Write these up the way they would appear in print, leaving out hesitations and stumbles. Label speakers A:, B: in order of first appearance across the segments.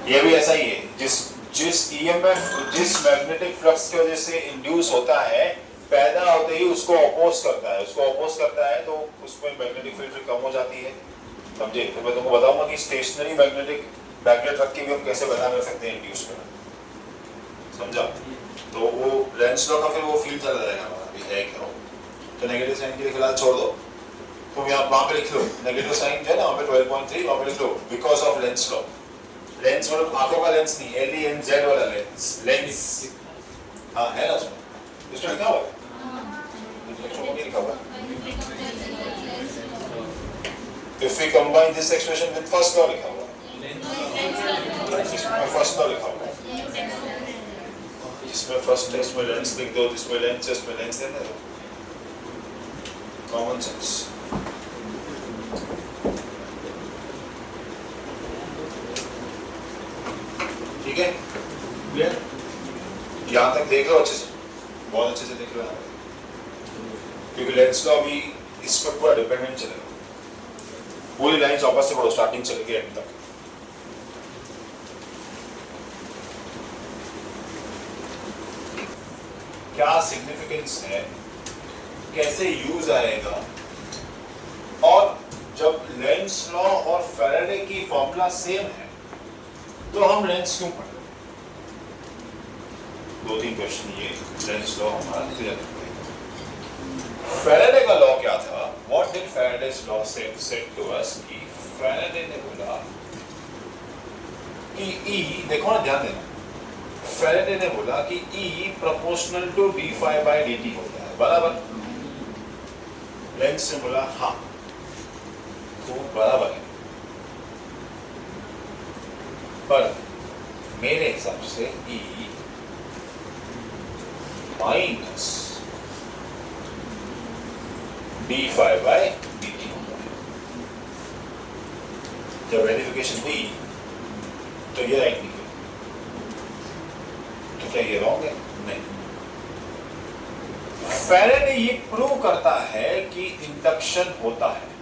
A: ये भी ऐसा ही है, जिस जिस ईएमएफ जिस मैग्नेटिक फ्लक्स की वजह से इंड्यूस होता है, पैदा होते ही उसको अपोज करता है, तो उसमें मैग्नेटिक फील्ड कम हो जाती है। समझे? तो मैं तुमको बताऊंगा कि स्टेशनरी मैग्नेट रख के भी हम कैसे बना कर सकते हैं इंड्यूस करंट। समझा? तो वो लेंस लॉ का फिर वो फील्ड चला जाएगा हमारा भी है क्या। तो नेगेटिव साइन के लिए फिलहाल छोड़ दो, तुम यहाँ वहाँ पे लिख लो नेगेटिव साइन है ना, वहाँ पे 12.3 वहाँ पे लिख लो because of lens law. Lens मतलब आंखों का लेंस नहीं, LENZ वाला लेंस हाँ है ना उसमें, इसमें लिखा हुआ है, लिखा हुआ है। If we combine this expression with first law लिखा हुआ है, इसमें फर्स्ट लॉ लिखा हुआ है, जिसमें फर्स्ट है इसमें लेंस लिख दो, जिसमें लेंस है उसमें लेंस देना दो। Common sense. ठीक है, क्लियर? यहाँ तक देख लो अच्छे से, बहुत अच्छे से देख लो, क्योंकि लेंस लॉ भी इस पर पूरा डिपेंडेंट चलेगा। पूरी लाइन वापस से पढ़ो, स्टार्टिंग चलेगी एंड तक। क्या सिग्निफिकेंस है, कैसे यूज आएगा, और जब लेंस लॉ और फैराडे की फॉर्मूला सेम है तो हम लेंस क्यों पढ़े? 2-3 क्वेश्चन ये लेंस लॉ हमारा क्लियर करेगा। फैराडे का लॉ क्या था? What did Faraday's law said to us? कि फैराडे ने बोला कि E, देखो ना ध्यान देना, फैराडे ने बोला कि E प्रोपोर्शनल टू d∅dt होता है, बराबर? लेंस ने बोला हाँ, तो बराबर है, पर मेरे हिसाब से E माइनस d∅dt होता है। जब वेरिफिकेशन हुई तो ये राइट निकला, तो क्या ये रॉन्ग है? नहीं। फैराडे ये प्रूव करता है कि इंडक्शन होता है।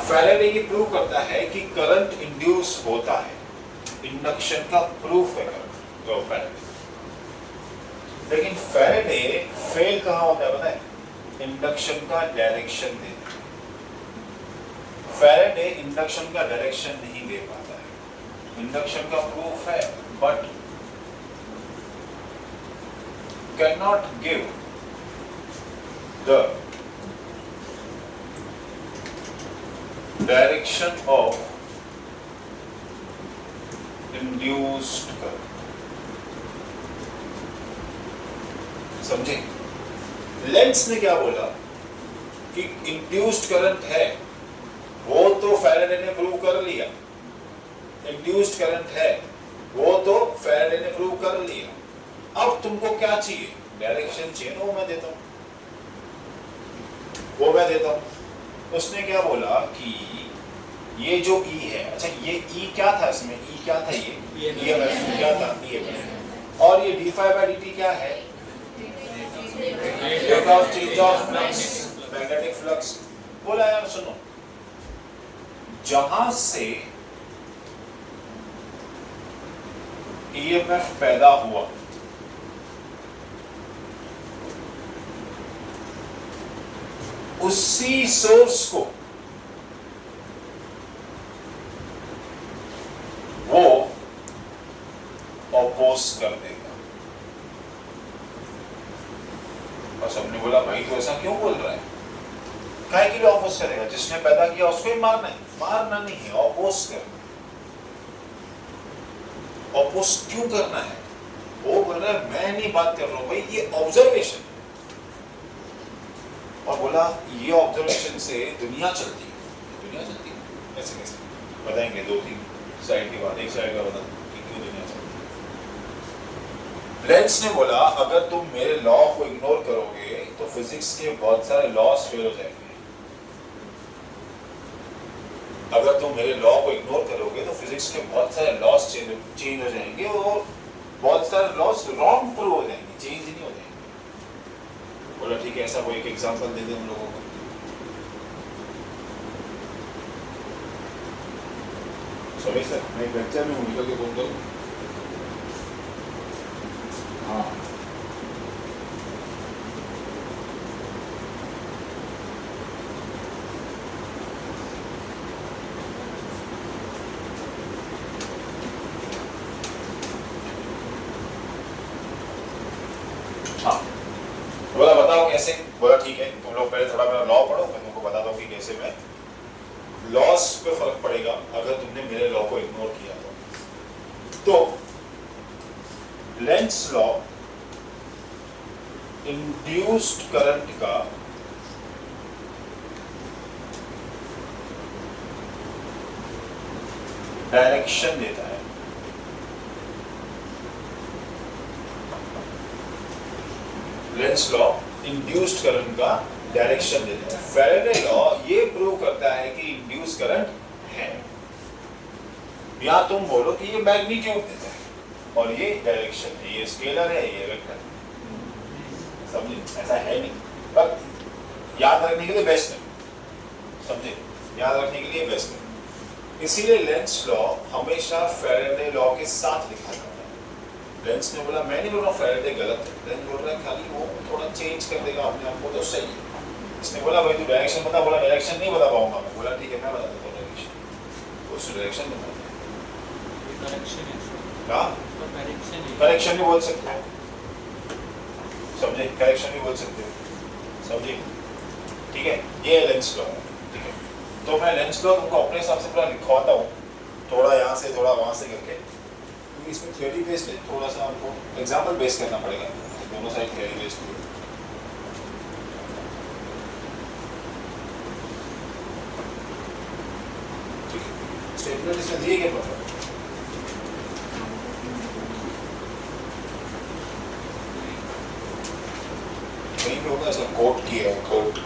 A: फैराडे ये प्रूव करता है कि करंट इंड्यूस होता है, इंडक्शन का प्रूफ है करंट। लेकिन फैराडे फेल कहां होता है पता है? इंडक्शन का डायरेक्शन देना। फैराडे इंडक्शन का डायरेक्शन नहीं दे पाता है। इंडक्शन का प्रूफ है but can not give the direction of induced current. समझे? लेंस ने क्या बोला कि इंड्यूस्ड करंट है, वो तो फैराडे ने प्रूव कर लिया। इंड्यूस्ड करंट है, वो तो फैराडे ने प्रूव कर लिया। अब तुमको क्या चाहिए? डायरेक्शन चाहिए, वो मैं देता हूं। उसने क्या बोला कि ये जो E है, अच्छा ये E क्या था इसमें? E क्या था? ये EMF क्या था? EMF। और ये d∅dt क्या है? Rate of change of flux, magnetic flux. बोला यार सुनो, जहां से EMF पैदा हुआ उसी सोर्स को वो ऑपोज कर देगा। बस हमने बोला भाई तो ऐसा क्यों बोल रहा है? काहे के लिए ऑपोज करेगा? जिसने पैदा किया उसको ही मारना है? मारना नहीं है, ऑपोज करना। ऑपोज क्यों करना है? वो बोल रहा है मैं नहीं बात कर रहा हूं भाई, ये ऑब्जर्वेशन। और बोला ये ऑब्जर्वेशन से दुनिया चलती है। ऐसे कैसे बताएंगे? 2-3 साइड की बात, एक साइड का बता कि क्यों दुनिया चलती है। लेंस ने बोला अगर तुम मेरे लॉ को इग्नोर करोगे तो फिजिक्स के बहुत सारे लॉस फेल हो जाएंगे। अगर तुम मेरे लॉ को इग्नोर करोगे तो फिजिक्स के बहुत सारे लॉस चेंज हो जाएंगे और बहुत सारे लॉस रॉन्ग प्रूव हो जाएंगे, चेंज नहीं हो जाएंगे। बोला ठीक है, ऐसा कोई एक एग्जांपल दे दे हम लोगों को। सॉरी सर, मैं लेक्चर में हूँ, निकल के बोल दो। हाँ हाँ, बोला बताओ कैसे। बोला ठीक है, तुम लोग पहले थोड़ा मेरा लॉ पढ़ो, मैं तुमको बता दूँ कि कैसे मैं लॉस पे फर्क पड़ेगा अगर तुमने मेरे लॉ को इग्नोर किया तो लेंस लॉ इंड्यूस्ड करंट का डायरेक्शन देता है। लेंस लॉ इंड्यूस्ड करंट का डायरेक्शन देता है। फैराडे लॉ ये प्रूव करता है कि इंड्यूस करंट है। या तुम बोलो कि ये मैग्नीट्यूड देता है और ये डायरेक्शन है, ये स्केलर है, ये वेक्टर है। समझे? ऐसा है नहीं, पर याद रखने के लिए बेस्ट है। समझे? याद रखने के लिए बेस्ट है। इसीलिए लेंस लॉ हमेशा फैराडे लॉ के साथ लिखा जाता है। लेंस ने बोला, मैं नहीं बोल रहा फैराडे गलत है, लेंस बोल रहा है खाली वो थोड़ा चेंज कर देगा अपने आप को तो सही है। इसने बोला भाई तू डायरेक्शन बता, बोला डायरेक्शन नहीं बता पाऊंगा मैं। बोला ठीक है मैं बता देता हूँ डायरेक्शन। उस डायरेक्शन बता करेक्शन भी बोल सकते हो, समझे? करेक्शन भी बोल सकते हो, समझे? ठीक है, ये लेंस लॉ है। ठीक है, तो मैं लेंस लॉ तुमको अपने हिसाब से पूरा लिखवाता हूँ, थोड़ा यहाँ से थोड़ा वहाँ से करके, क्योंकि इसमें थ्योरी बेस्ड है, थोड़ा सा हमको एग्जाम्पल बेस करना पड़ेगा। दोनों साइड थ्योरी बेस्ड है। स्टेटमेंट इसमें दिए गए पता कहीं पे होगा, इसका कोट किया है, quote.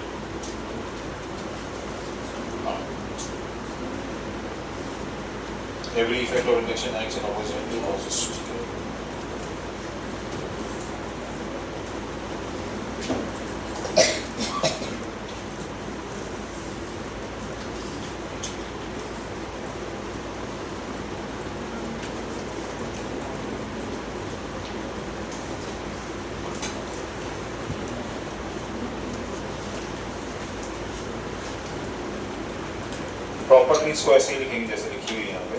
A: Every effect of induction acts in opposition to causes. Properties को ऐसे ही लिखेंगे जैसे लिखी हुई है यहाँ पे।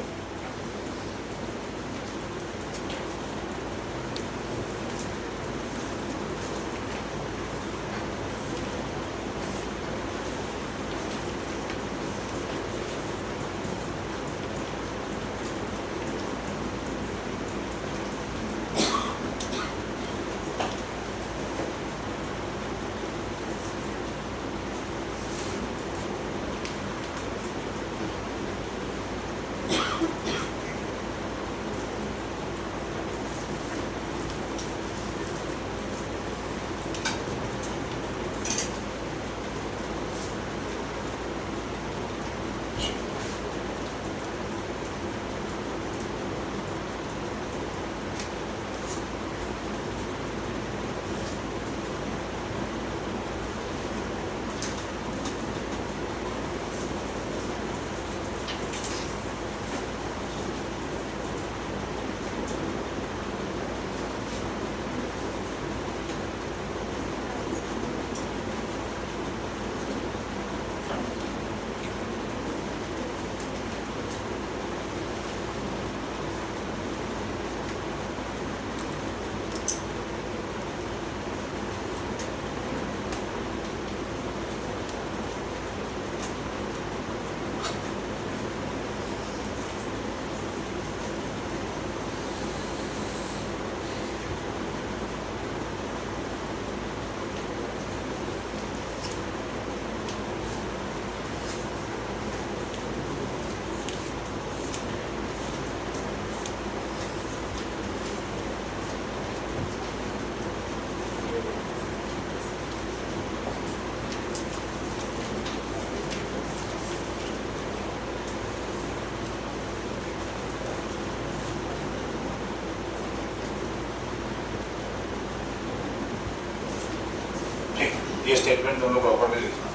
A: ये स्टेटमेंट तुम लोग प्रॉपर्ली लिखना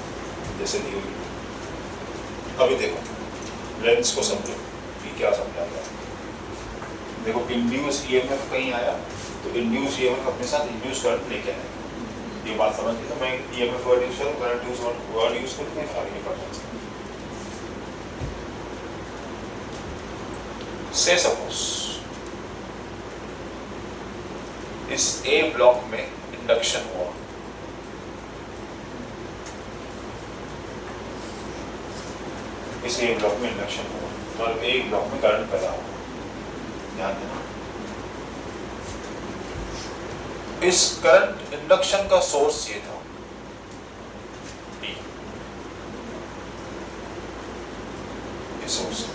A: जैसे दी हुई। अभी देखो लेंस को समझो कि क्या समझा गया। देखो इंड्यूस ईएमएफ कहीं आया तो इंड्यूस ईएमएफ अपने साथ इंड्यूस करंट लेके आए। ये बात समझ गए? तो मैं ईएमएफ वर्ड यूज करूँ, करंट यूज वर्ड यूज करूँ, कोई फर्क नहीं पड़ता। से सपोज इस ए ब्लॉक में इंडक्शन हुआ, इस ए ब्लॉक में इंडक्शन हुआ और ए ब्लॉक में करंट पैदा हुआ। ध्यान देना, इस करंट इंडक्शन का सोर्स ये था B, ये सोर्स है।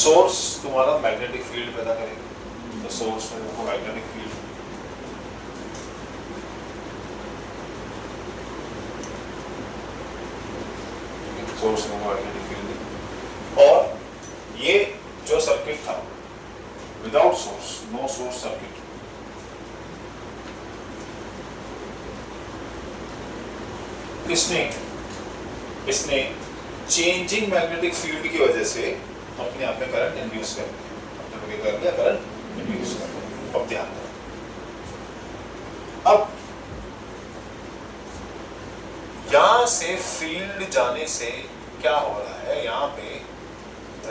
A: सोर्स तुम्हारा मैग्नेटिक फील्ड पैदा करेगा, तो सोर्स में देखो मैग्नेटिक फील्ड, सोर्स में मैग्नेटिक फील्ड। और ये जो सर्किट था without source, no source circuit, इसने चेंजिंग मैग्नेटिक फील्ड की वजह से अपने आप में करंट इंड्यूस कर दिया, अपने कर दिया करंट इंड्यूस कर दिया। अब ध्यान दो, अब यहां से फील्ड जाने से क्या हो रहा है, यहां पे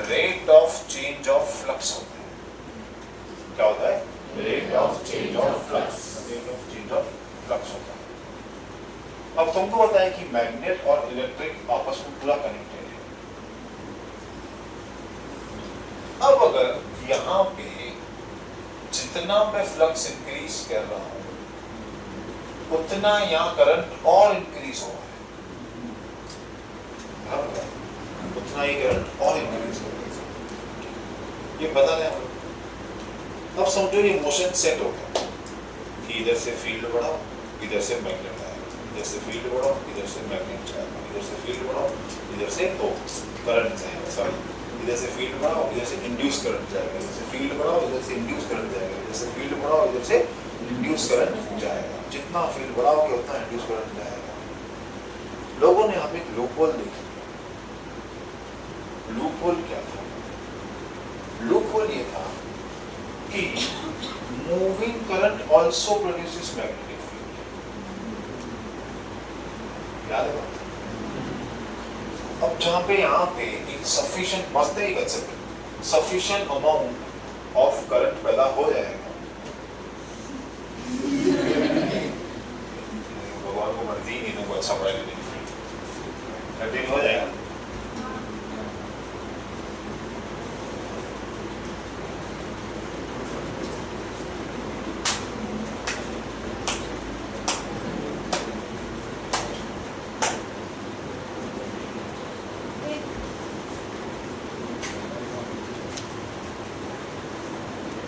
A: rate of change of flux होता है। क्या होता है? Rate of change of flux, rate of change of flux होता है। अब तुमको पता है कि मैग्नेट और इलेक्ट्रिक आपस में पूरा कनेक्टेड है। अब अगर यहाँ पे जितना मैं फ्लक्स इंक्रीज कर रहा हूं उतना यहाँ करंट और इंक्रीज हो रहा है, उतना ही करंट और इंक्रीज हो रहा है। ये बता रहे हैं। अब समझो ये मोशन सेट हो गया कि इधर से फील्ड बढ़ाओ, इधर से मैग्नेट आएगा, इधर से फील्ड बढ़ाओ, इधर से मैग्नेट जाएगा, इधर से फील्ड बढ़ाओ, इधर से तो करंट जाएगा, सॉरी इधर से फील्ड बढ़ाओ, इधर से इंड्यूस करंट जाएगा, इधर से फील्ड बढ़ाओ, इधर से इंड्यूस करंट जाएगा, इधर से फील्ड बढ़ाओ, इधर से इंड्यूस करंट जाएगा। जितना फील्ड बढ़ाओगे उतना इंड्यूस करंट जाएगा। लोगों ने हमें लूप होल देखी। लूप होल क्या था? लूप होल ये था कि moving current also produces magnetic field. याद है बात? अब जहां पे यहाँ पे एक सफिशिएंट मस्त है concept, sufficient amount of current पैदा हो जाएगा। भगवान को मर्जी नहीं इनको अच्छा पढ़ाई देने की, हो जाएगा।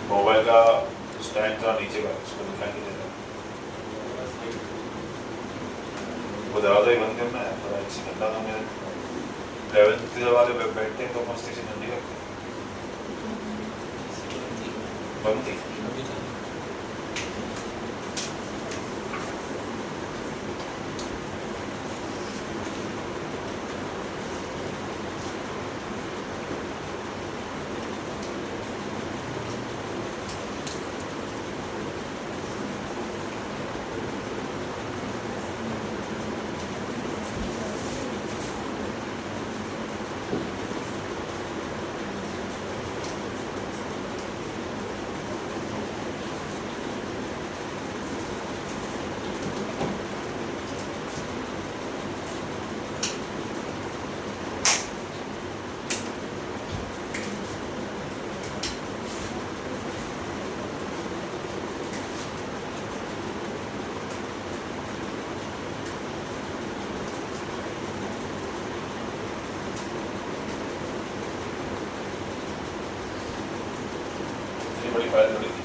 A: मोबाइल का स्टैंड था नीचे का, उसको निकाल के देना, वो दरवाजा ही बंद करना है। थोड़ा ऐसी ठंडा तो मेरे 11th वाले बैठते हैं तो मस्ती से ठंडी लगती है। बंद थी बड़ी फाइल बड़ी थी।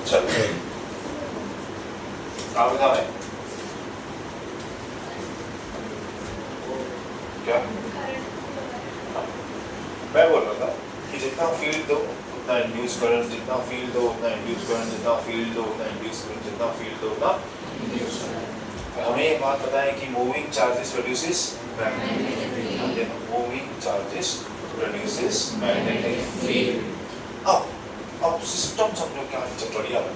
A: चलो आप बता रहे क्या? मैं बोल रहा था कि जितना फील्ड दो उतना इंड्यूस करंट, जितना फील्ड दो उतना इंड्यूस करंट, जितना फील्ड दो उतना इंड्यूस करंट, जितना फील्ड दो उतना इंड्यूस करंट। हमें ये बात पता है कि moving charges produces magnetic, moving charges produces magnetic field. अब सिस्टम समझो क्या है, बढ़िया है।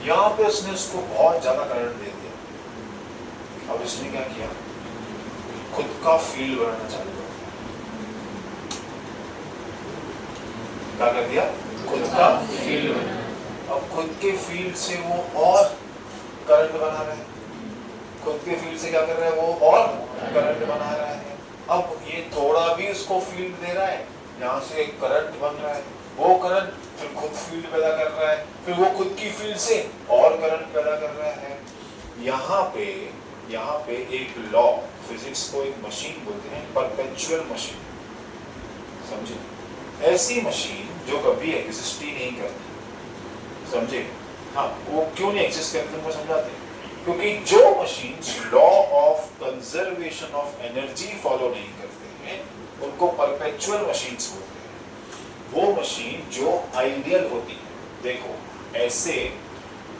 A: यहाँ पे उसने उसको बहुत ज्यादा करंट दे दिया। अब इसने क्या किया, खुद का फील्ड बनाना चालू कर दिया। क्या कर दिया? खुद का फील्ड बना। अब खुद के फील्ड से वो और करंट बना रहा है, खुद के फील्ड से क्या कर रहा है, वो और करंट बना रहा है। अब ये थोड़ा भी उसको फील्ड दे रहा है, यहाँ से एक करंट बन रहा है, वो करंट फिर खुद फील्ड पैदा कर रहा है, फिर वो खुद की फील्ड से और करंट पैदा कर रहा है। यहाँ पे एक लॉ, फिजिक्स को एक मशीन बोलते हैं, परपेचुअल मशीन, समझे? ऐसी मशीन जो कभी एग्जिस्ट ही नहीं करती, समझे? हाँ, वो क्यों नहीं एग्जिस्ट करती तुमको समझाते हैं। क्योंकि जो machine law of conservation of energy follow नहीं करते हैं उनको परपेचुअल मशीन्स बोलते हैं। वो मशीन जो आइडियल होती है, देखो ऐसे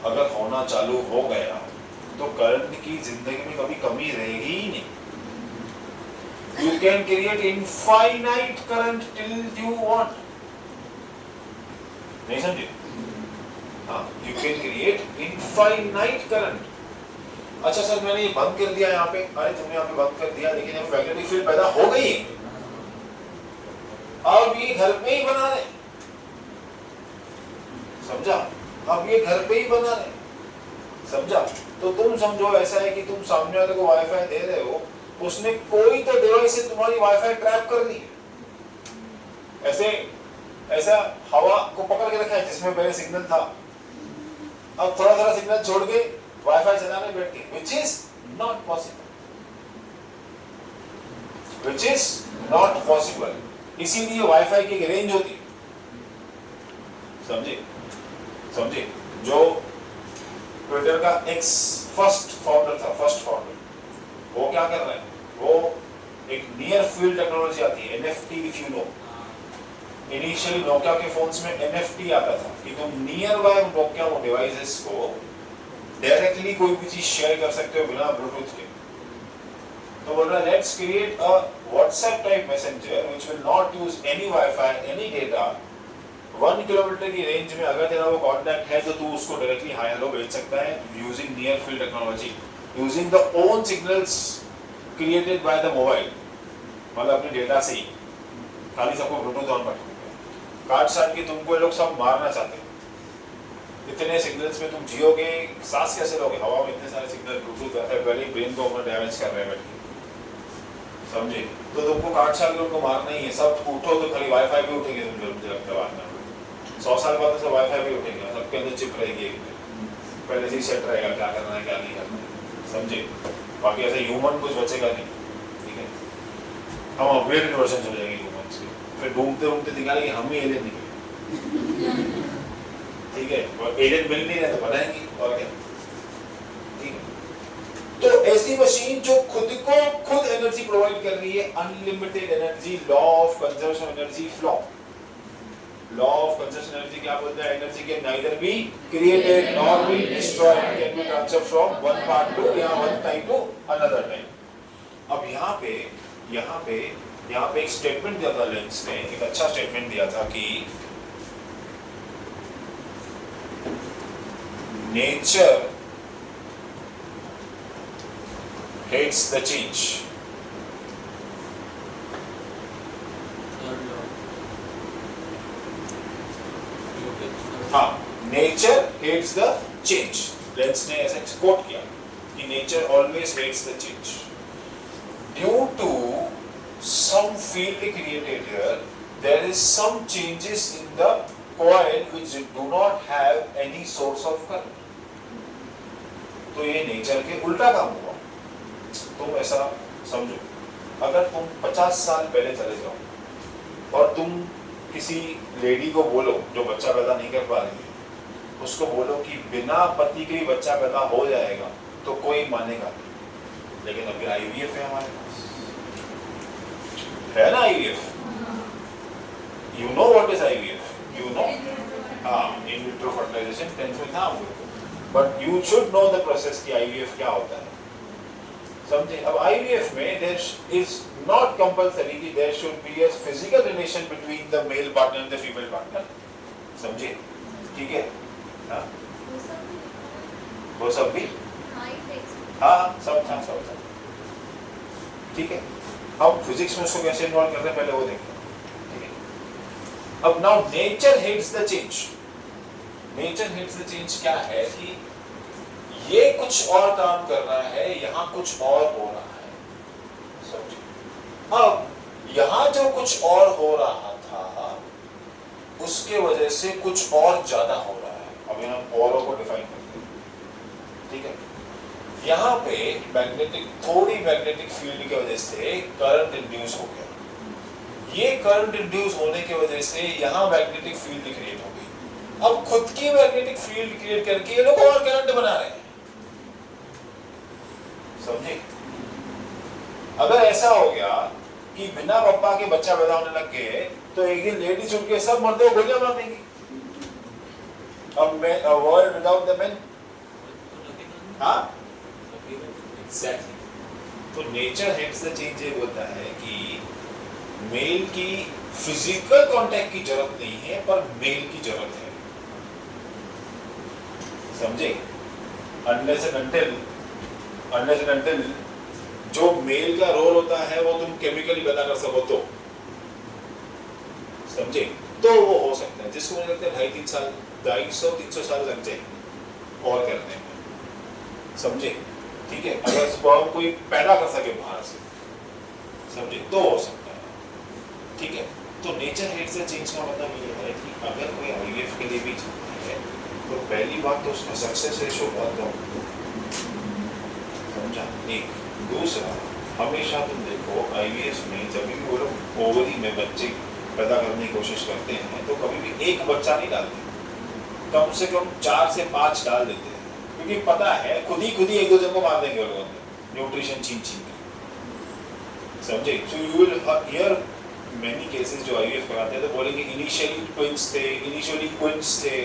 A: अगर होना चालू हो गया तो करंट की जिंदगी में कभी कमी रहेगी ही नहीं। You can create infinite current till you want. नहीं समझे? हाँ, you can create infinite current. अच्छा सर मैंने ये बंद कर दिया यहाँ पे, अरे तुमने यहाँ पे बंद कर दिया, लेकिन यहाँ मैग्नेटिक फील्ड पैदा हो गई है। अब ये घर पे ही बना रहे, समझा? अब ये घर पे ही बना रहे, समझा? तो तुम समझो ऐसा है कि तुम सामने वाले को वाईफाई दे रहे हो, उसने कोई तो डिवाइस से तुम्हारी वाईफाई ट्रैप कर दी है। ऐसा हवा को पकड़ के रखा है जिसमें पहले सिग्नल था, अब थोड़ा थोड़ा सिग्नल छोड़ के वाईफाई चलाने बैठ के, which is not possible। इसीलिए वाईफाई की एक रेंज होती है, समझे? जो ट्विटर का एक्स फर्स्ट फाउंडर वो क्या कर रहा है, वो एक नियर फील्ड टेक्नोलॉजी आती है, NFT, if you know. Initially Nokia के फोन्स में एनएफटी आता था कि तुम नियर बाय नोकिया डिवाइसेस को डायरेक्टली कोई भी चीज शेयर कर सकते हो बिना ब्लूटूथ के। तो बोल रहा है let's create a WhatsApp type messenger which will not use any wifi, any data. 1 kilometre की रेंज में अगर तेरा वो कॉन्टैक्ट है तो तू उसको डायरेक्टली हाई हेलो भेज सकता है using near field technology, using the own signals created by the mobile, मतलब अपने डेटा से ही, खाली सबको ब्लूटूथ ऑन रखना। काट साट के तुमको ये लोग सब मारना चाहते हैं। इतने सिग्नल्स में तुम जियोगे, सांस कैसे लोगे? हवा में इतने सारे सिग्नल ब्लूटूथ रहते हैं, पहले ब्रेन को अपना डैमेज कर रहे हैं बैठ के, समझे? तो तुमको काट साट के उनको मारना ही है। सब उठो तो खाली वाईफाई भी उठेगी, तुम लगता बाद में 100 साल बाद तो सब वाईफाई भी उठेगा, सबके अंदर चिप रहेगी, पहले से सेट रहेगा क्या करना है क्या नहीं करना है, समझे? बाकी ऐसे ह्यूमन कुछ बचेगा नहीं, ठीक है? हम अपग्रेडेड वर्जन हो जाएंगे ह्यूमन्स के, फिर ढूंढते दिखाएंगे कि हम ही एलियन निकले, ठीक है? और एलियन मिल नहीं रहे तो बनाएंगे और क्या, ठीक है? तो ऐसी मशीन जो खुद एनर्जी प्रोवाइड कर रही है, unlimited energy, law of conservation energy flow. Law of conservation energy क्या बोलता है? Energy can neither be created nor be destroyed, can be transferred from one part to या one time to another time. अब यहाँ पे एक statement दिया था लेंस ने, एक अच्छा स्टेटमेंट दिया था कि नेचर hates the change। हाँ, nature hates the change। Lens ने ऐसा कोट किया कि nature always hates the change due to some field created here, there is some changes in the coil which do not have any source of current। तो ये nature के उल्टा काम हुआ। तुम ऐसा समझो, अगर तुम 50 साल पहले चले जाओ और तुम किसी लेडी को बोलो जो बच्चा पैदा नहीं कर पा रही है उसको बोलो कि बिना पति के भी बच्चा पैदा हो जाएगा तो कोई मानेगा नहीं। लेकिन अभी आईवीएफ है हमारे पास, है ना IVF? You know what is IVF? You know? हाँ, इन विट्रो फर्टिलाइजेशन टेंशन था हमको, but you should know the process कि आईवीएफ क्या होता है, समझे? अब आईवीएफ में देयर इज नॉट कंपल्सरी कि there should be a physical relation between the male partner and the female partner, समझे? ठीक है? हाँ, वो सब भी, हाँ सब ठीक है। हम फिजिक्स में उसको कैसे इन्वॉल्व करते हैं पहले वो देखें, ठीक है? अब now nature hates the change. Nature hates the change क्या है कि ये कुछ और काम कर रहा है, यहाँ कुछ और हो रहा है, समझे? अब यहाँ जो कुछ और हो रहा था उसके वजह से कुछ और ज्यादा हो रहा है। अब यहाँ औरों को डिफाइन करते हैं, ठीक है? यहाँ पे थोड़ी मैग्नेटिक फील्ड की वजह से करंट इंड्यूस हो गया। ये करंट इंड्यूस होने की वजह से यहाँ मैग्नेटिक फील्ड क्रिएट हो गई। अब खुद की मैग्नेटिक फील्ड क्रिएट करके ये लोग और करंट बना रहे हैं, समझे? अगर ऐसा हो गया कि बिना पप्पा के बच्चा पैदा होने लग गए तो एक दिन लेडीज उठ के सब मर्दों को गोलियां मार देंगी। अब वर्ल्ड विदाउट द मेन, हाँ एग्जैक्टली। तो नेचर हेट्स द चेंज ये बोलता है कि मेल की फिजिकल कांटेक्ट की जरूरत नहीं है पर मेल की जरूरत है, समझे? अनलेस एंड अनटिल जो मेल का रोल होता है वो तुम केमिकली पैदा कर सको तो, समझे? तो वो हो सकता है, जिसको मुझे लगता है 250-300 साल लग जाए और करने में, समझे? ठीक है? अगर स्पर्म कोई पैदा कर सके बाहर से, समझे, तो हो सकता है, ठीक है? तो नेचर हेट्स द चेंज का मतलब ये है कि अगर कोई आईवीएफ के लिए भी चाहता है तो पहली बात तो उसका सक्सेस रेशो बहुत कम, समझा? एक दूसरा, हमेशा तुम देखो आईवीएफ में जब भी वो लोग ओवरी में बच्चे पैदा करने की कोशिश करते हैं तो कभी भी एक बच्चा नहीं डालते, कम से कम 4 से 5 डाल देते हैं, क्योंकि पता है खुद ही एक दूसरे को मार देंगे लोगों ने न्यूट्रिशन छीन के, समझे? So you will hear many cases जो आईवीएफ कराते हैं तो बोलेंगे इनिशियली ट्विंस थे,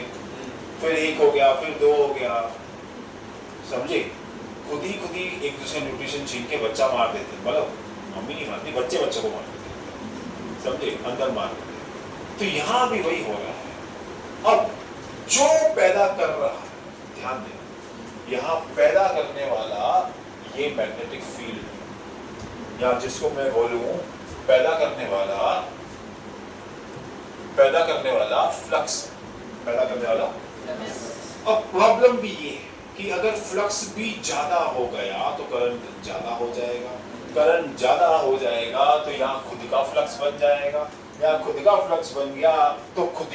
A: फिर एक हो गया, फिर 2 हो गया, समझे? खुद ही एक दूसरे न्यूट्रिशन छीन के बच्चा मार देते हैं, मतलब मम्मी नहीं मारती, बच्चे को मार देते हैं, समझे? अंदर मार देते हैं। तो यहाँ भी वही हो रहा है। अब जो पैदा कर रहा है, ध्यान दें, यहाँ पैदा करने वाला ये मैग्नेटिक फील्ड, या जिसको मैं बोलूं पैदा करने वाला फ्लक्स, पैदा करने वाला। अब प्रॉब्लम भी ये है कि अगर फ्लक्स भी ज्यादा हो गया तो करंट ज्यादा हो जाएगा, करंट ज्यादा हो जाएगा तो यहाँ खुद का फ्लक्स बन जाएगा, या खुद का फ्लक्स बन गया तो खुद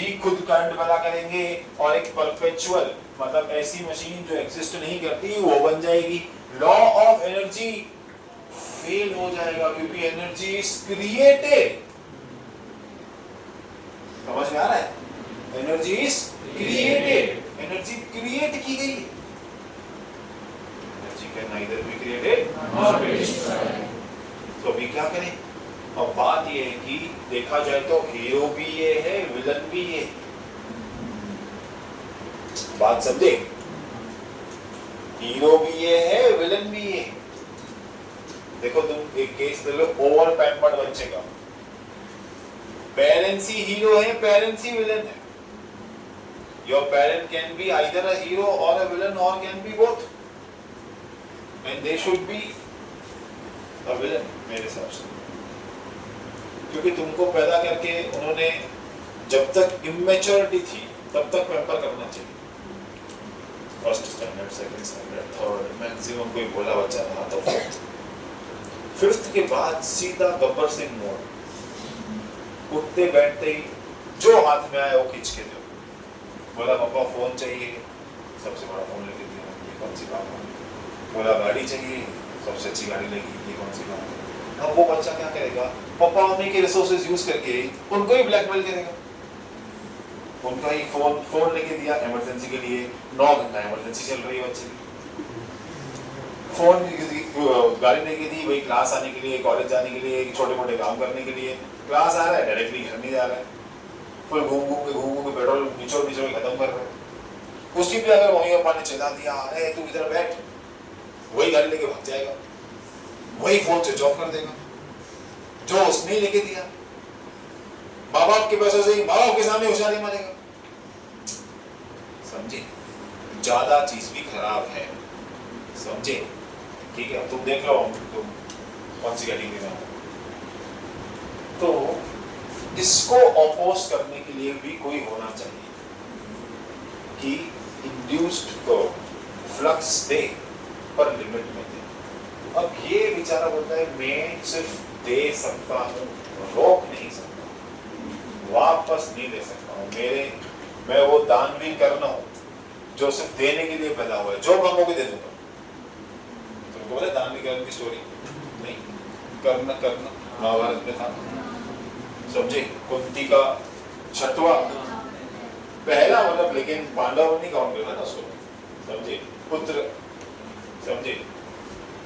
A: करंट पैदा करेंगे और एक परपेचुअल, मतलब ऐसी मशीन जो एग्जिस्ट नहीं करती वो बन जाएगी। लॉ ऑफ एनर्जी फेल हो जाएगा क्योंकि एनर्जी इज क्रिएटेड, समझ में आ रहा है? Energy is created, energy create की गई, energy can neither be created nor be destroyed. तो अभी क्या करें? अब बात ये है कि देखा जाए तो हीरो भी ये है, विलन भी ये है, बात समझे? हीरो भी ये है, विलन भी ये है। देखो तुम एक केस ले लो ओवर पैम्पर्ड बच्चे का, पेरेंट्स ही हीरो है, पेरेंट्स ही विलन है। Your parent can be either a hero और अ विलन और can be both, and they should be a villain मेरे हिसाब से, क्योंकि तुमको पैदा करके उन्होंने जब तक इमेच्योरिटी थी तब तक पैम्पर करना चाहिए, first standard, second standard, third, maximum कोई बोला बच्चा रहा तो फिफ्थ के बाद सीधा गब्बर सिंह मोड, उठते बैठते ही जो हाथ में आया वो खींच के दो, बोला पापा फोन चाहिए, सबसे बड़ा फोन लेके दिया, ये कौन सी बात है? बोला गाड़ी चाहिए, सबसे अच्छी गाड़ी लेगी, ये कौन सी बात है? अब वो बच्चा क्या करेगा? पापा मम्मी के रिसोर्सेज यूज करके उनको ही ब्लैकमेल करेगा, उनका ही फोन लेके दिया इमरजेंसी के लिए, 9 घंटा इमरजेंसी चल रही है बच्चे की, फोन गाड़ी लेके दी वही क्लास आने के लिए, कॉलेज जाने के लिए, छोटे मोटे काम करने के लिए। क्लास आ रहा है डायरेक्टली घर नहीं जा रहा है, फिर घूम के पेट्रोल निचोड़ खत्म कर रहे हैं। उसी पे अगर मम्मी पापा ने चिल्ला दिया अरे तू इधर बैठ, वही गाड़ी लेके भाग जाएगा, वही फोन स्विच ऑफ कर देगा जो उसने ही लेके दिया। माँ बाप के पैसों से ही माँ बाप के सामने होशियारी मारेगा। समझे, ज्यादा चीज भी खराब है, समझे। ठीक है, तुम देख लो तुम कौन सी कैटेगरी में हो। तो इसको अपोज करने के लिए भी कोई होना चाहिए कि इंड्यूस्ड को फ्लक्स दे पर लिमिट में दे। अब ये बेचारा बोलता है मैं सिर्फ दे सकता हूँ, रोक नहीं सकता, वापस नहीं ले सकता हूँ। मैं वो दानवीर कर्ण हूँ जो सिर्फ देने के लिए पैदा हुआ है, जो मांगोगे दे दूंगा। तुमको पता है दानवीर कर्ण की स्टोरी? नहीं, कर्ण महाभारत में था, समझे। कुंती का छठवा पहला मतलब, लेकिन पांडव नहीं काउंट करना था उसको, समझे, पुत्र, समझे।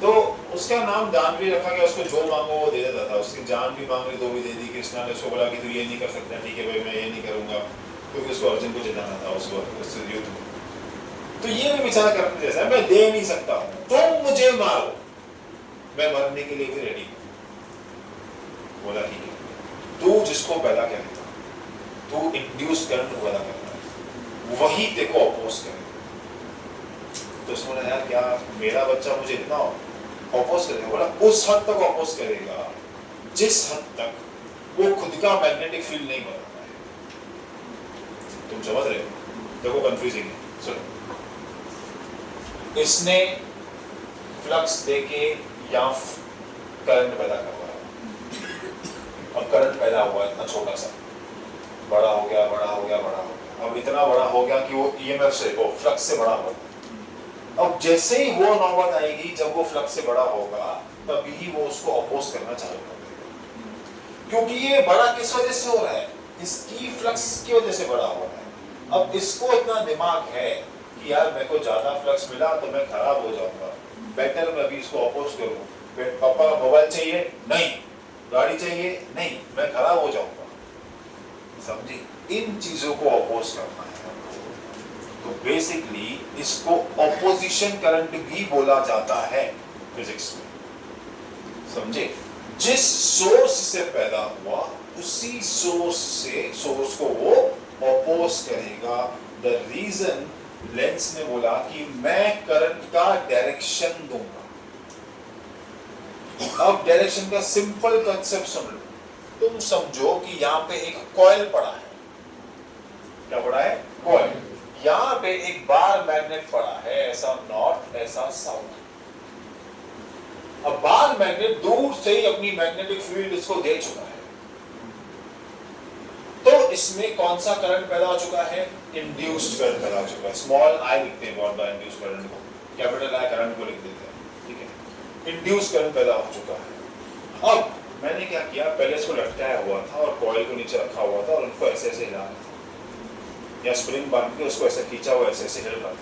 A: तो उसका नाम दानवीर रखा गया, उसको जो मांगो वो दे देता था। उसकी जान भी मांग ली तो भी दे दी। कृष्णा ने उसको बोला कि तू ये नहीं कर सकता, ठीक है भाई मैं ये नहीं करूंगा, क्योंकि उसको अर्जुन को जिताना था उस युद्ध में। तो ये भी विचार करने जैसा है, मैं दे नहीं सकता हूं, तुम मुझे मारो, मैं मरने के लिए भी रेडी हूं। बोला ठीक है, तू जिसको पैदा करेगा, तू इंड्यूस करंट पैदा करता है, वही तेरे को अपोज करेगा। तो उसने बोला यार क्या मेरा बच्चा मुझे इतना अपोज करेगा? बोला उस हद तक अपोज करेगा जिस हद तक वो खुद का मैग्नेटिक फील्ड नहीं बनाता है। तुम समझ रहे हो? देखो कंफ्यूजिंग है, सुनो। इसने फ्लक्स देके या करंट पैदा करवाया, अब करंट पैदा हुआ इतना छोटा सा, बड़ा हो गया, अब इतना बड़ा हो गया कि वो ईएमएफ से, वो फ्लक्स से बड़ा होगा। अब जैसे ही वो नौबत आएगी जब वो फ्लक्स से बड़ा होगा, तभी वो उसको अपोज करना चालू कर देगा, क्योंकि ये बड़ा किस वजह से हो रहा है? इसकी फ्लक्स की वजह से बड़ा हो रहा है। अब इसको इतना दिमाग है कि यार मेरे को ज्यादा फ्लक्स मिला तो मैं खराब हो जाऊंगा, बेटर मैं भी इसको अपोज करूं। पापा का मोबाइल चाहिए, नहीं, गाड़ी चाहिए, नहीं, मैं खराब हो जाऊंगा। समझे, इन चीजों को अपोज करना है। तो बेसिकली इसको ऑपोजिशन करंट भी बोला जाता है फिजिक्स में, समझे। जिस सोर्स से पैदा हुआ उसी सोर्स को वो अपोज करेगा। द रीजन लेंस ने बोला कि मैं करंट का डायरेक्शन दूंगा। अब डायरेक्शन का सिंपल कंसेप्ट सुन लो। तुम समझो कि यहाँ पे एक कॉइल पड़ा है, क्या पड़ा है? कॉइल। यहाँ पे एक बार मैग्नेट पड़ा है, ऐसा नॉर्थ ऐसा साउथ। अब बार मैग्नेट दूर से ही अपनी मैग्नेटिक फील्ड इसको दे चुका है, तो इसमें कौन सा करंट पैदा हो चुका है? इंड्यूस्ड करंट पैदा हो चुका है। स्मॉल आई लिखते हैं बहुत बार इंड्यूस्ड करंट को, कैपिटल आई करंट को लिख देते हैं, ठीक है। इंड्यूस्ड करंट पैदा हो चुका है। अब मैंने क्या किया, पहले इसको लटकाया हुआ था और कॉइल को नीचे रखा हुआ था और उनको ऐसे ऐसे हिला रहा था, या स्प्रिंग बांध के उसको ऐसे खींचा हुआ ऐसे ऐसे हिल रहा था,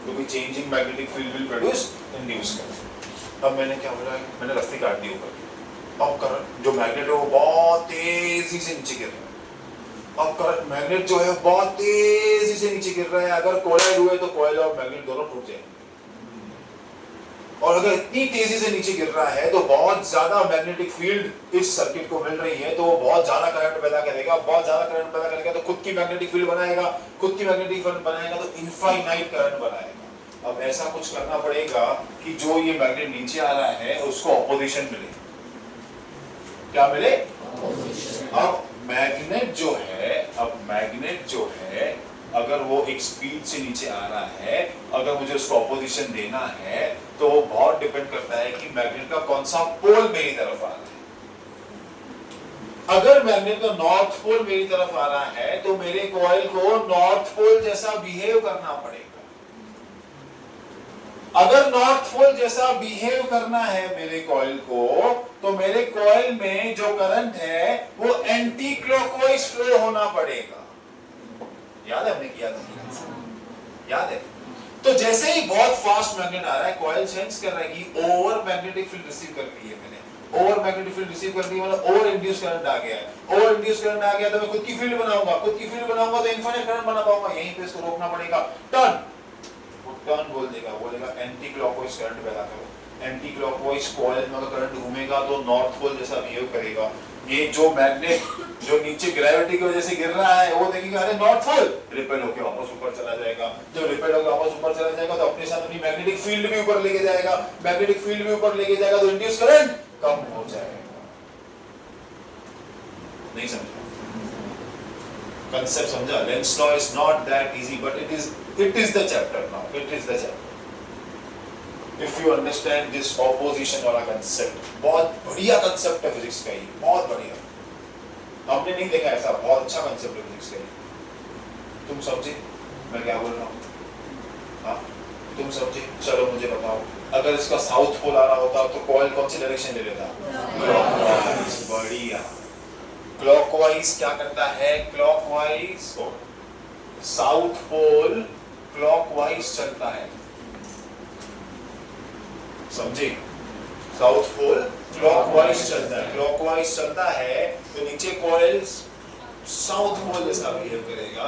A: क्योंकि changing magnetic field will produce induce current. अब मैंने क्या बोला, मैंने रस्सी काट दी ऊपर। अब करंट जो मैग्नेट है वो बहुत तेजी से नीचे गिर रहा है। अब करंट मैग्नेट जो है बहुत तेजी से नीचे गिर रहा है। अगर कोलाइड हुए तो कॉइल और मैग्नेट दोनों टूट जाएंगे, और अगर इतनी तेजी से नीचे गिर रहा है तो बहुत ज्यादा मैग्नेटिक फील्ड इस सर्किट को मिल रही है, तो वो बहुत ज्यादा करंट पैदा करेगा। बहुत ज्यादा करंट पैदा करेगा तो खुद की मैग्नेटिक फील्ड बनाएगा, खुद की मैग्नेटिक फील्ड बनाएगा तो इनफाइनाइट करंट बनाएगा। अब ऐसा कुछ करना पड़ेगा कि जो ये मैग्नेट नीचे आ रहा है उसको ऑपोजिशन मिले। क्या मिले? अब मैग्नेट जो है अगर वो एक स्पीड से नीचे आ रहा है, अगर मुझे उसको ऑपोजिशन देना है तो वो बहुत डिपेंड करता है कि मैग्नेट का कौन सा पोल मेरी तरफ आ रहा है। अगर मैग्नेट का नॉर्थ पोल मेरी तरफ आ रहा है तो मेरे कॉइल को नॉर्थ पोल जैसा बिहेव करना पड़ेगा। अगर नॉर्थ पोल जैसा बिहेव करना है मेरे कॉइल को, तो मेरे कॉइल में जो करंट है वो एंटी क्लॉकवाइज फ्लो होना पड़ेगा। याद है हमने किया था, याद है? तो जैसे ही बहुत फास्ट मैग्नेट आ रहा है, कॉइल सेंस कर रहा है कि ओवर मैग्नेटिक फील्ड रिसीव कर ली है मैंने, ओवर मैग्नेटिक फील्ड रिसीव कर ली है, मतलब ओवर इंड्यूस करंट आ गया है। ओवर इंड्यूस करंट आ गया तो मैं खुद की फील्ड बनाऊंगा, खुद की फील्ड बनाऊंगा तो इनफिनिट करंट बना पाऊंगा, यहीं पे इसको रोकना पड़ेगा। टर्न, वो टर्न बोल देगा, बोलेगा एंटी क्लॉकवाइज करंट पैदा करो। एंटी क्लॉकवाइज कॉइल में अगर करंट घूमेगा तो नॉर्थ पोल जैसा बिहेव करेगा। ये जो मैग्नेट जो नीचे ग्रेविटी की वजह से गिर रहा है, वो देखिएगा अरे नॉर्थ पोल, रिपेल होकर वापस ऊपर चला जाएगा। जब रिपेल होकर वापस ऊपर चला जाएगा तो अपने साथ अपनी मैग्नेटिक फील्ड भी ऊपर लेके जाएगा, मैग्नेटिक फील्ड भी ऊपर लेके जाएगा तो इंड्यूस करंट कम हो जाएगा। नहीं समझा? कंसेप्ट समझा? Lenz law is not that easy but it is the chapter now, it is the chapter. If you understand this opposition वाला concept, बहुत बढ़िया concept है फिजिक्स का, ये बहुत बढ़िया, हमने नहीं देखा ऐसा, बहुत अच्छा concept है फिजिक्स का ये। तुम समझे मैं क्या बोल रहा हूँ? हाँ, तुम समझे? चलो मुझे बताओ, अगर इसका साउथ पोल आ रहा होता तो कॉइल कौन सी डायरेक्शन ले लेता? क्लॉकवाइज। बढ़िया। क्लॉकवाइज क्या करता है? क्लॉकवाइज साउथ पोल क्लॉकवाइज चलता है, समझे? साउथ पोल क्लॉकवाइज चलता है, क्लॉकवाइज चलता है तो नीचे कॉइल साउथ पोल जैसा बिहेव करेगा।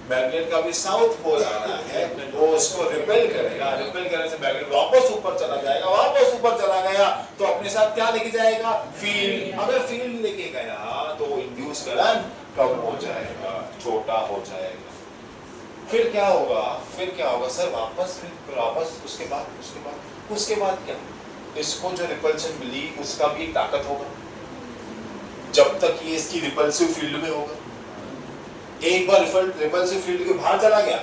A: मैग्नेट का भी साउथ पोल आ रहा है, वो उसको रिपेल करेगा, रिपेल करने से मैग्नेट वापस ऊपर चला जाएगा, वापस ऊपर चला गया तो अपने साथ क्या लेके जाएगा? फील्ड। अगर फील्ड लेके गया तो इंड्यूस करंट कम हो जाएगा, छोटा हो जाएगा। फिर क्या होगा? फिर क्या होगा सर? वापस उसके बाद क्या? इसको जो रिपल्शन मिली उसका भी ताकत होगा, जब तक ये इसकी रिपल्सिव फील्ड में होगा। एक बार रिपल्सिव फील्ड के बाहर चला गया,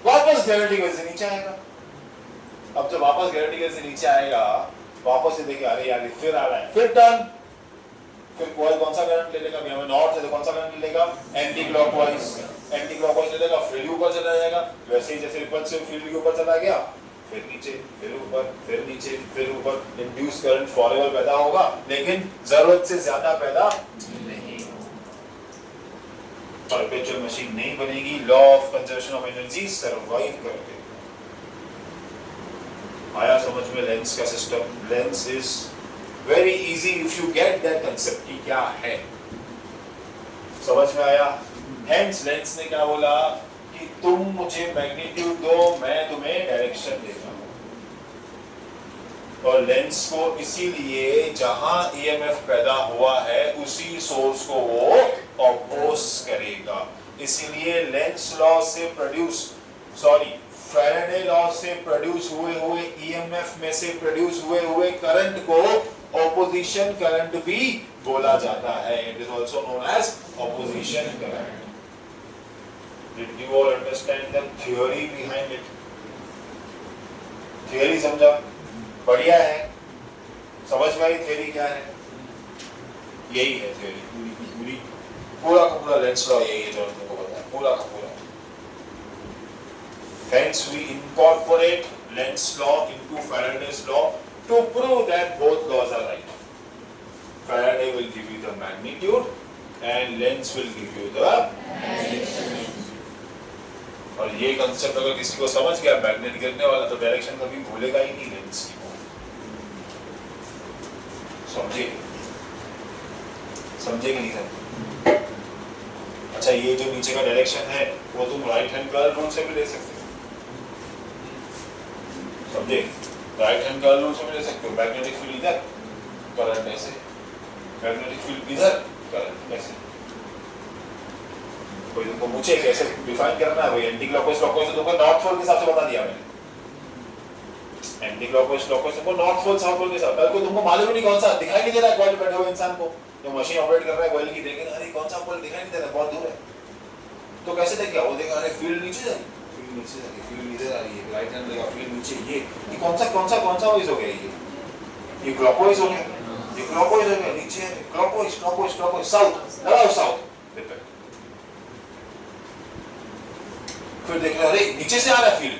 A: वापस ग्रेविटी की वजह से नीचे आएगा। अब जब वापस ग्रेविटी की वजह से नीचे आएगा, वापस से देखिए अरे यार फिर आ रहा है, फिर टर्न, फिर कॉइल कौन सा करंट ले लेगा? हमें नॉर्थ से कौन सा करंट ले लेगा? Anti clockwise. एंटी क्लॉकवाइज ले लेगा, फिर ऊपर चला जाएगा। वैसे ही जैसे रिपल्सिव फील्ड के ऊपर चला गया, फिर नीचे, फिर ऊपर, फिर नीचे, फिर ऊपर, इंड्यूस करंट फॉरएवर पैदा होगा, लेकिन जरूरत से ज्यादा पैदा नहीं। परपेचुअल मशीन नहीं बनेगी, law of conservation of energy survive करके। आया समझ में लेंस का system? Lens is very easy if you get that concept कि क्या है। समझ में आया? हेंस लेंस ने क्या बोला कि तुम मुझे मैग्नीट्यूड दो, मैं तुम्हें डायरेक्शन देता हूं। और लेंस को इसीलिए जहां ईएमएफ पैदा हुआ है उसी सोर्स को वो ऑपोज करेगा। इसीलिए लेंस लॉ से फैराडे लॉ से प्रोड्यूस हुए ईएमएफ में से प्रोड्यूस हुए करंट को ऑपोजिशन करंट भी बोला जाता है। It is also known as opposition current. Did you all understand the theory behind it? Theory समझा? बढ़िया है। समझ में आई theory क्या है? यही है theory, पूरा का पूरा लेंस लॉ यही है जो हम तुमको बताया, पूरा का पूरा। Hence we incorporate Lenz law into Faraday's law to prove that both laws are right. Faraday will give you the magnitude and Lenz will give you the direction. और ये कंसेप्ट अगर किसी को समझ गया मैग्नेट गिरने वाला तो डायरेक्शन कभी भूलेगा ही नहीं लेंस की। समझे कि नहीं समझे? अच्छा, ये जो नीचे का डायरेक्शन है वो तुम राइट हैंड कर्ल रूल से भी ले सकते हो। समझे? राइट हैंड कर्ल रूल से भी ले सकते हो। मैग्नेटिक फील्ड इधर, करंट ऐसे, मैग्नेटिक फील्ड इधर, करंट ऐसे। कोई तुमको पूछे कैसे डिफाइन करना है, वही एंटी क्लॉकवाइज क्लॉकवाइज तो तुमको नॉर्थ पोल के हिसाब से बता दिया मैंने। एंटी क्लॉकवाइज क्लॉकवाइज तुमको नॉर्थ पोल साउथ पोल के हिसाब से। कल को तुमको मालूम ही नहीं कौन सा, दिखाई नहीं दे रहा है कॉइल बैठे हुए इंसान को, जो मशीन ऑपरेट कर रहा है कॉइल की, देखेगा अरे कौन सा पोल दिखाई नहीं दे रहा है, बहुत दूर है, तो कैसे देखेगा? वो देखेगा अरे फील्ड नीचे जा रही, फील्ड नीचे जा रही, फील्ड इधर आ रही है, राइट हैंड देगा फील्ड नीचे। ये कौन सा वाइज हो गया? ये क्लॉकवाइज हो गया, ये क्लॉकवाइज हो गया, नीचे क्लॉकवाइज क्लॉकवाइज क्लॉकवाइज, साउथ लगाओ, साउथ। फिर देख रहा है अरे नीचे से आ रहा है फील्ड,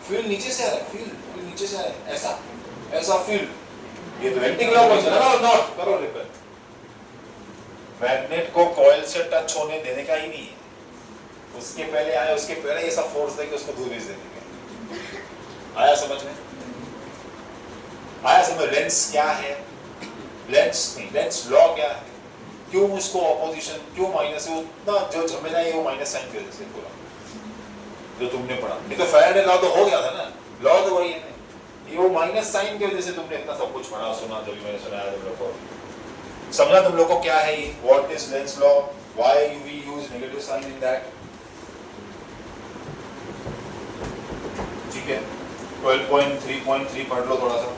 A: फील्ड नीचे से आ रहा है, फील्ड नीचे से आ रहा है, ऐसा फील्ड, ये तो एंटी क्लॉकवाइज है। लगाओ नॉट, करो रिपेल। मैग्नेट को कॉइल से टच होने देने का ही नहीं है। उसके पहले आए, उसके पहले ये सब फोर्स देके उसको दूर भेज देंगे। आया समझ में? आया समझ? लेंस क्या है? लेंस नहीं, लेंस लॉ क्या है? क्यों उसको ऑपोजिशन, क्यों माइनस है? उतना जो झमेला है वो माइनस साइन की वजह से पूरा जो तुमने पढ़ा। नहीं तो फैराडे लॉ तो हो गया था ना, लॉ तो वही है ना, ये वो माइनस साइन की वजह से तुमने इतना सब कुछ पढ़ा सुना, जो भी मैंने सुनाया तुम लोग को। समझा तुम लोग को क्या है ये? What is Lenz law, why we use negative sign in that? ठीक है, 12.3.3 पढ़ लो थोड़ा सा।